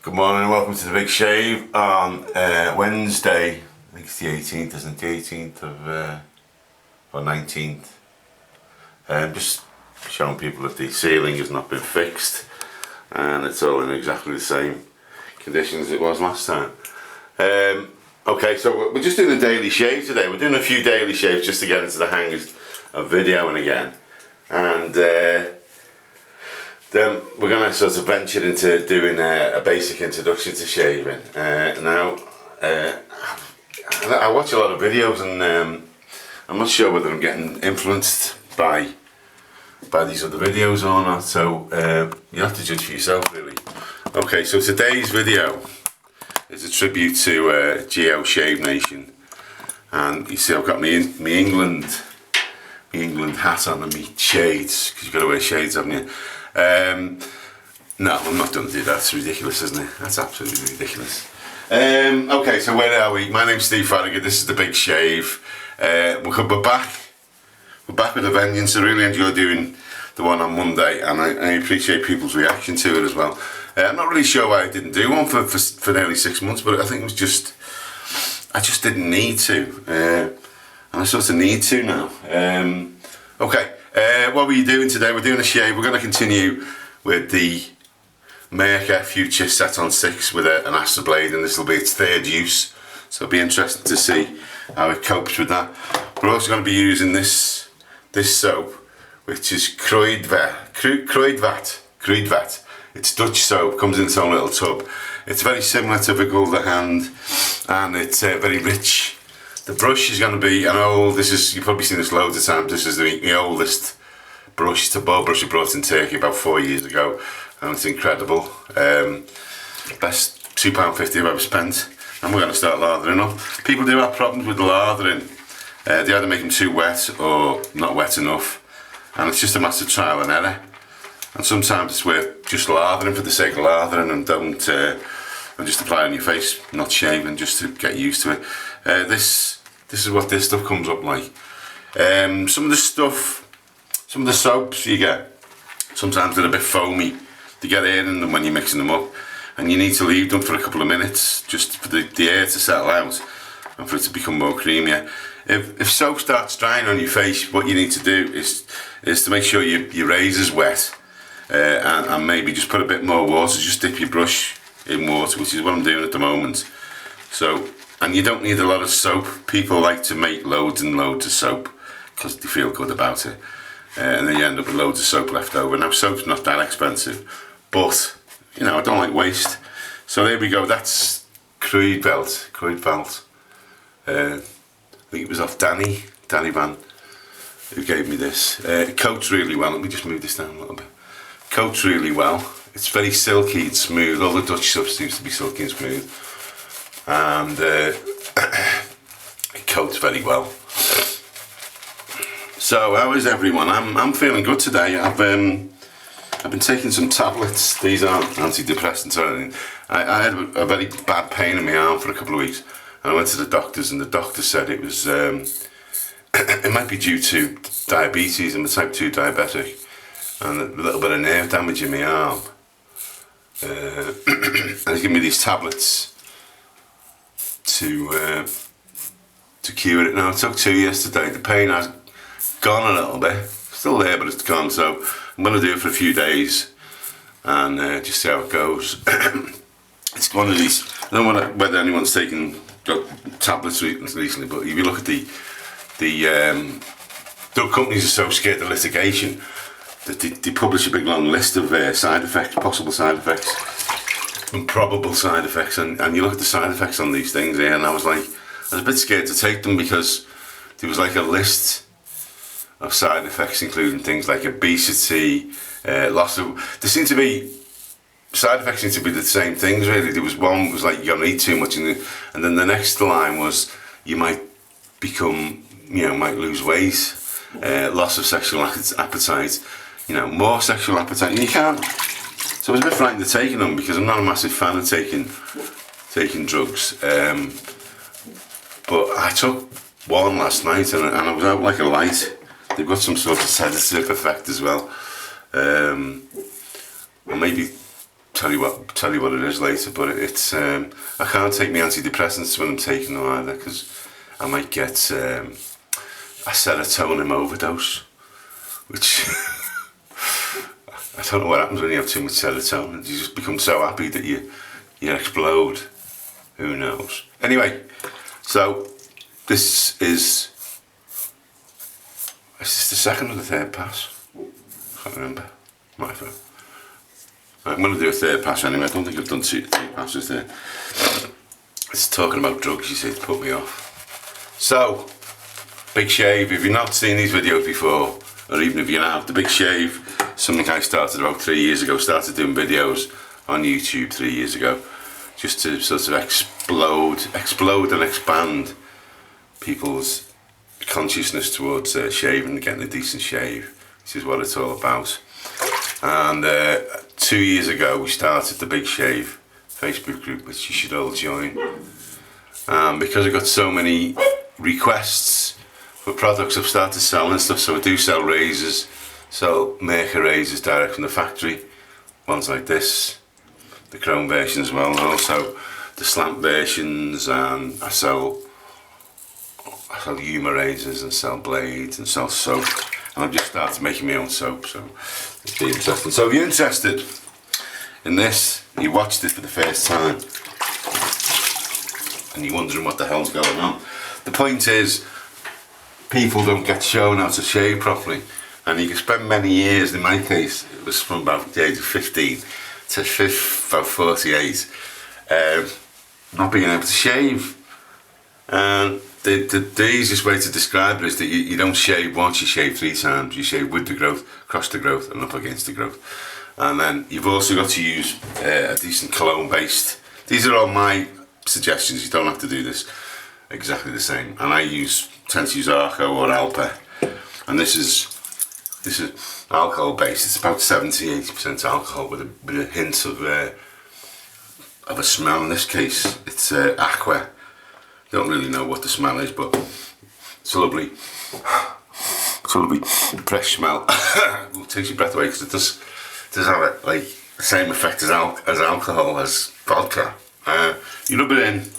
Good morning and welcome to the Big Shave on Wednesday. I think it's the 18th, isn't it? The 18th of, or 19th. Just showing people that the ceiling has not been fixed and it's all in exactly the same condition as it was last time. Okay, so we're just doing a daily shave today. We're doing a few daily shaves just to get into the hang of videoing again. And then we're going to sort of venture into doing a basic introduction to shaving. Now, I watch a lot of videos and I'm not sure whether I'm getting influenced by these other videos or not, so you have to judge for yourself really. Okay, so today's video is a tribute to Geo Shave Nation, and you see I've got my England hat on and my shades, because you've got to wear shades, haven't you? No, I'm not going to do that. That's ridiculous, isn't it? That's absolutely ridiculous. Okay, so where are we? My name's Steve Faragher. This is the Big Shave. We're back. We're back with a vengeance. I really enjoyed doing the one on Monday, and I appreciate people's reaction to it as well. I'm not really sure why I didn't do one for nearly 6 months, but I think it was just I just didn't need to, and I sort of need to now. Okay. What were you doing today? We're doing a shave. We're going to continue with the Merca Future Set on 6 with an acid blade, and this will be its third use, so it'll be interesting to see how it copes with that. We're also going to be using this soap, which is Kruidvat. It's Dutch soap, comes in its own little tub. It's very similar to Vigulda Hand, and it's very rich. The brush is going to be, you've probably seen this loads of times, this is the oldest brush. It's a bow brush I brought in Turkey about 4 years ago, and it's incredible. Best £2.50 I've ever spent, and we're going to start lathering up. People do have problems with the lathering. They either make them too wet or not wet enough, and it's just a massive trial and error. And sometimes it's worth just lathering for the sake of lathering, and don't and just apply it on your face, not shaving, just to get used to it. This is what this stuff comes up like. Some of the soaps you get, sometimes they're a bit foamy. They get air in them when you're mixing them up, and you need to leave them for a couple of minutes just for the air to settle out and for it to become more creamier. If soap starts drying on your face, what you need to do is to make sure your razor's wet, and maybe just put a bit more water. Just dip your brush in water, which is what I'm doing at the moment. So. And you don't need a lot of soap. People like to make loads and loads of soap because they feel good about it. And then you end up with loads of soap left over. Now, soap's not that expensive, but, I don't like waste. So there we go. That's Kruidvat. I think it was off Danny Van, who gave me this. It coats really well. Let me just move this down a little bit. Coats really well. It's very silky and smooth. All the Dutch stuff seems to be silky and smooth. And it coats very well. So how is everyone? I'm feeling good today. I've been taking some tablets. These aren't antidepressants or anything. I had a very bad pain in my arm for a couple of weeks, and I went to the doctors, and the doctor said it was it might be due to diabetes. I'm a type 2 diabetic, and a little bit of nerve damage in my arm. And he's given me these tablets to cure it. Now, I took 2 yesterday. The pain has gone a little bit, still there, but it's gone. So I'm going to do it for a few days and just see how it goes. It's one of these. I don't know whether anyone's taken tablets recently, but if you look at the drug companies are so scared of litigation that they publish a big long list of side effects, possible side effects, and probable side effects, and you look at the side effects on these things here, and I was a bit scared to take them because there was like a list of side effects including things like obesity, loss of. There seem to be side effects seem to be the same things really. There was one that was like you're gonna eat too much, and then the next line was you might become, might lose weight, loss of sexual appetite, more sexual appetite, and you can't. So I was a bit frightened of taking them because I'm not a massive fan of taking drugs. But I took one last night and I was out like a light. They've got some sort of sedative effect as well. Or maybe tell you what it is later. But it's I can't take my antidepressants when I'm taking them either, because I might get a serotonin overdose, which I don't know what happens when you have too much serotonin. You just become so happy that you explode. Who knows? Anyway, so this is the second or the third pass? I can't remember. My phone. I'm going to do a third pass anyway. I don't think I've done three passes there. It's talking about drugs, you see, to put me off. So, Big Shave. If you've not seen these videos before, or even if you have, the Big Shave, something I started about 3 years ago. Started doing videos on YouTube 3 years ago, just to sort of explode and expand people's consciousness towards shaving and getting a decent shave. This is what it's all about. And 2 years ago we started the Big Shave Facebook group, which you should all join. Because I got so many requests for products, I've started selling stuff. So I do sell razors, sell Mercer razors direct from the factory, ones like this, the chrome version as well, and also the slant versions, and I sell humour razors and sell blades and sell soap. And I've just started making my own soap, so it'd be interesting. So if you're interested in this, you watched it for the first time, and you're wondering what the hell's going on, the point is, people don't get shown how to shave properly, and you can spend many years. In my case, it was from about the age of 15 to about 48, not being able to shave. And the easiest way to describe it is that you don't shave once, you shave 3 times. You shave with the growth, across the growth, and up against the growth. And then you've also got to use a decent cologne based. These are all my suggestions. You don't have to do this exactly the same. And I tend to use Arco or Alpa. And this is alcohol based. It's about 70-80% alcohol with a hint of a smell. In this case, it's aqua. Don't really know what the smell is, but it's a lovely fresh smell. It takes your breath away, because it does have like the same effect as alcohol, as vodka. You rub it in,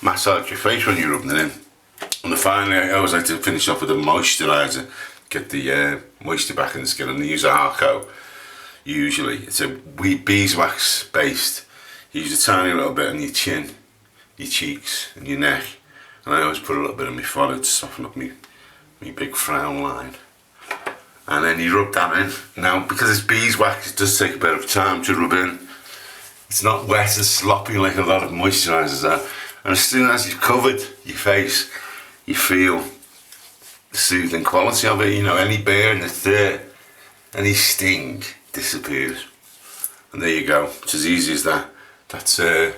massage your face when you're rubbing it in, and then finally I always like to finish off with a moisturiser, get the moisture back in the skin, and use Arco. Usually it's a beeswax based. You use a tiny little bit on your chin, your cheeks and your neck, and I always put a little bit on my forehead to soften up my big frown line, and then you rub that in. Now, because it's beeswax, it does take a bit of time to rub in. It's not wet and sloppy like a lot of moisturisers are, and as soon as you've covered your face, you feel the soothing quality of it. You know, any burn that's there, any sting disappears, and there you go. It's as easy as that. That's I'm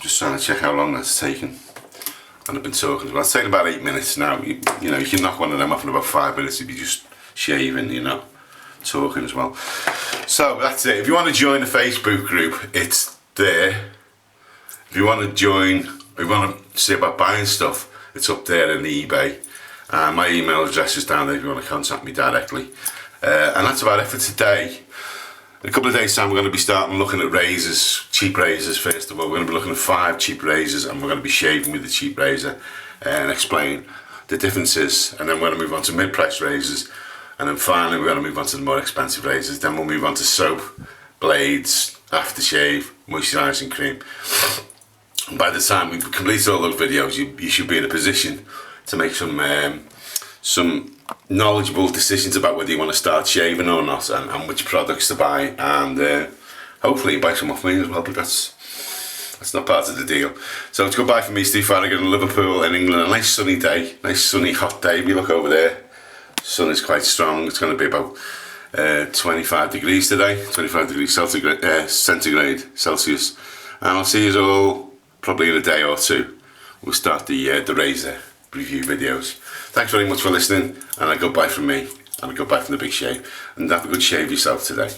just trying to check how long that's taken, and I've been talking as well. It's taken about 8 minutes now. You know, you can knock one of them off in about 5 minutes if you just shaving, you know, talking as well. So that's it. If you want to join the Facebook group, it's there. If you want to join, if you want to see about buying stuff, it's up there in the eBay. My email address is down there if you want to contact me directly. And that's about it for today. In a couple of days' time, we're going to be starting looking at razors, cheap razors first of all. We're going to be looking at 5 cheap razors, and we're going to be shaving with the cheap razor and explain the differences. And then we're going to move on to mid-price razors, and then finally we're going to move on to the more expensive razors. Then we'll move on to soap, blades, aftershave, moisturising cream. And by the time we've completed all those videos, you should be in a position to make some knowledgeable decisions about whether you want to start shaving or not, and which products to buy, and hopefully buy some off me as well, but that's not part of the deal. So it's goodbye from me, Steve Faragher, in Liverpool in England. A nice sunny day, nice sunny hot day. If you look over there, the sun is quite strong. It's going to be about 25 degrees today, 25 degrees centigrade Celsius, and I'll see you all probably in a day or two. We'll start the razor review videos. Thanks very much for listening, and a goodbye from me, and a goodbye from the Big Shave, and have a good shave yourself today.